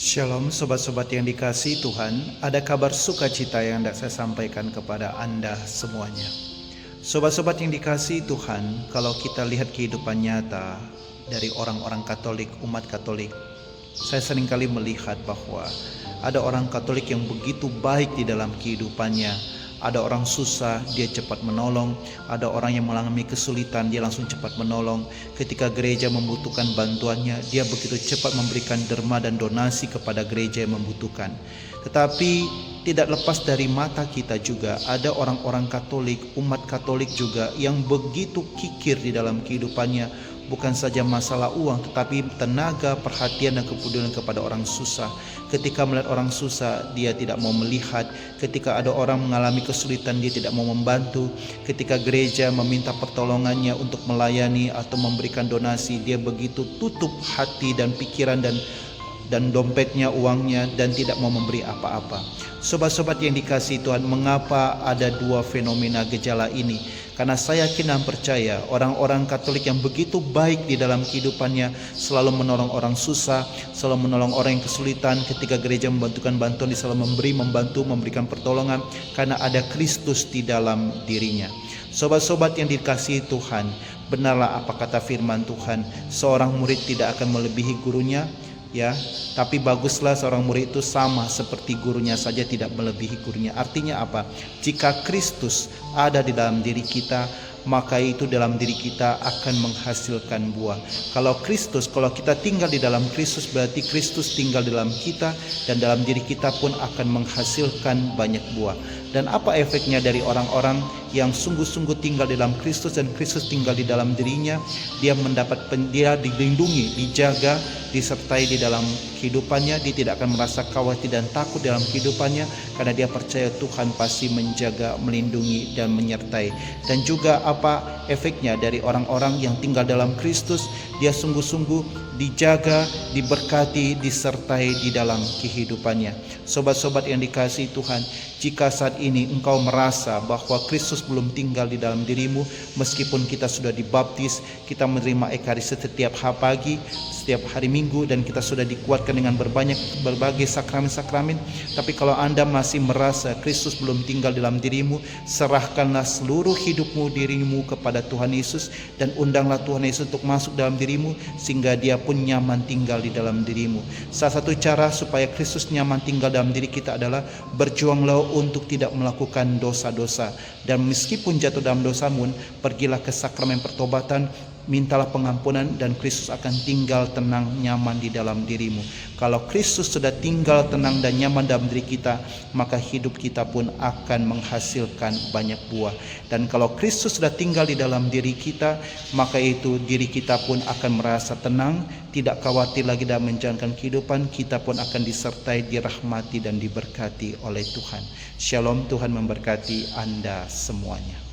Shalom sobat-sobat yang dikasihi Tuhan, ada kabar sukacita yang hendak saya sampaikan kepada Anda semuanya. Sobat-sobat yang dikasihi Tuhan, kalau kita lihat kehidupan nyata dari orang-orang Katolik, umat Katolik, saya seringkali melihat bahwa ada orang Katolik yang begitu baik di dalam kehidupannya. Ada orang susah, dia cepat menolong. Ada orang yang mengalami kesulitan, dia langsung cepat menolong. Ketika gereja membutuhkan bantuannya, dia begitu cepat memberikan derma dan donasi kepada gereja yang membutuhkan. Tetapi tidak lepas dari mata kita juga ada orang-orang Katolik, umat Katolik juga yang begitu kikir di dalam kehidupannya. Bukan saja masalah uang, tetapi tenaga, perhatian dan kepedulian kepada orang susah. Ketika melihat orang susah, dia tidak mau melihat. Ketika ada orang mengalami kesulitan, dia tidak mau membantu. Ketika gereja meminta pertolongannya untuk melayani atau memberikan donasi, dia begitu tutup hati dan pikiran dan dompetnya, uangnya, dan tidak mau memberi apa-apa. Sobat-sobat yang dikasihi Tuhan, mengapa ada dua fenomena gejala ini? Karena saya yakin dan percaya orang-orang Katolik yang begitu baik di dalam kehidupannya, selalu menolong orang susah, selalu menolong orang yang kesulitan. Ketika gereja membantukan bantuan, dia selalu membantu, memberikan pertolongan, karena ada Kristus di dalam dirinya. Sobat-sobat yang dikasihi Tuhan, benarlah apa kata firman Tuhan, seorang murid tidak akan melebihi gurunya, ya, tapi baguslah seorang murid itu sama seperti gurunya saja, tidak melebihi gurunya. Artinya apa? Jika Kristus ada di dalam diri kita, maka itu dalam diri kita akan menghasilkan buah. Kalau kita tinggal di dalam Kristus, berarti Kristus tinggal di dalam kita, dan dalam diri kita pun akan menghasilkan banyak buah. Dan apa efeknya dari orang-orang yang sungguh-sungguh tinggal di dalam Kristus dan Kristus tinggal di dalam dirinya? Dia dilindungi, dijaga, disertai di dalam kehidupannya. Dia tidak akan merasa khawatir dan takut dalam kehidupannya, karena dia percaya Tuhan pasti menjaga, melindungi dan menyertai. Dan juga apa efeknya dari orang-orang yang tinggal dalam Kristus? Dia sungguh-sungguh dijaga, diberkati, disertai di dalam kehidupannya. Sobat-sobat yang dikasihi Tuhan, jika saat ini engkau merasa bahwa Kristus belum tinggal di dalam dirimu, meskipun kita sudah dibaptis, kita menerima Ekaristi setiap hari pagi, setiap hari Minggu, dan kita sudah dikuatkan dengan berbagai sakramen-sakramen, tapi kalau Anda masih merasa Kristus belum tinggal dalam dirimu, serahkanlah seluruh hidupmu, dirimu kepada Tuhan Yesus, dan undanglah Tuhan Yesus untuk masuk dalam dirimu, sehingga dia pun nyaman tinggal di dalam dirimu. Salah satu cara supaya Kristus nyaman tinggal dalam diri kita adalah berjuanglah untuk tidak melakukan dosa-dosa. Dan meskipun jatuh dalam dosamu, pergilah ke sakramen pertobatan, mintalah pengampunan, dan Kristus akan tinggal tenang, nyaman di dalam dirimu. Kalau Kristus sudah tinggal tenang dan nyaman dalam diri kita, maka hidup kita pun akan menghasilkan banyak buah. Dan kalau Kristus sudah tinggal di dalam diri kita, maka itu diri kita pun akan merasa tenang, tidak khawatir lagi dalam menjalankan kehidupan. Kita pun akan disertai, dirahmati dan diberkati oleh Tuhan. Shalom, Tuhan memberkati Anda semuanya.